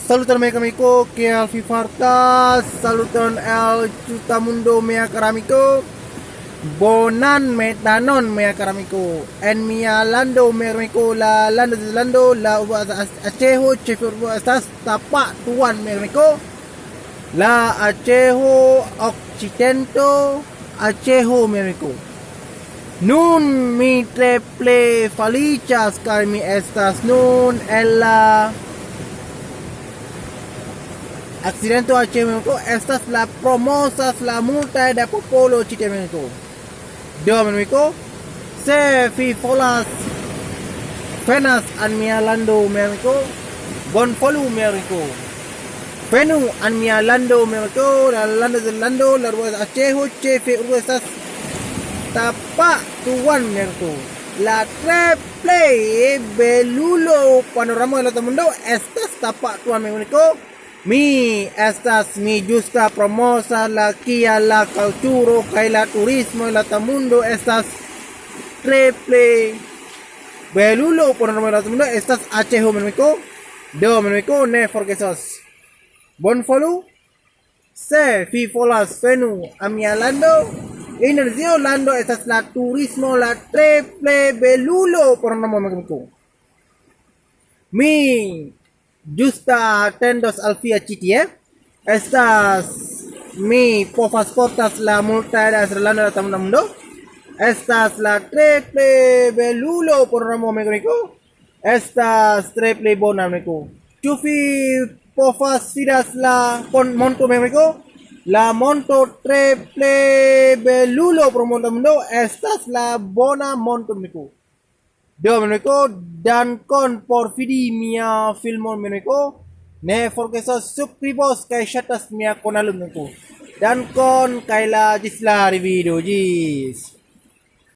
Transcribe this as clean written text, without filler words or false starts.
Saluton mga kamiko, que al fifartas, saluton el chutamundo mga karamiko, bonan metanon mga karamiko, en mia lando mga karamiko, la lando de lando, la uba achejo, chefe uba estas tapa tuan mga karamiko, la achejo occidento, achejo mga karamiko. Nun mi triple felichas kaj mi estas nun en la accidento México, estas la promosas la multa de popolo chite México. Do México, se fi folas penas an mia lando México, bon folu México. Penu an mia lando México, la lando de lando, la rueda achejo, chefe, estas tapa tuan México. La triple belulo panorama del otro mundo, estas tapa tuan México. Mi estas mi justa promosa la kia la culturo kaj la turismo la tamundo estas triple belulo por nombre la tamundo estas achejo menmiko do menmiko ne forgesos bon follow se fi folas fenu a mi lando energía lando estas la turismo la triple belulo por nombre menmiko mi justa atendos al fia chitie. Estas mi povas portas la multa de Srelanda la tamu mundo. Estas la triple belulo por ramo megriko. Estas triple bona megriko. Chufi povas fidas la monto megriko. La monto triple belulo por monto mundo. Estas la bona monto megriko. Do meniko dankon por vidi mia filmon meniko ne forgesos subscribos kaj ŝatas mia kanalon meniko dankon kaj la ĝis la revido ĝis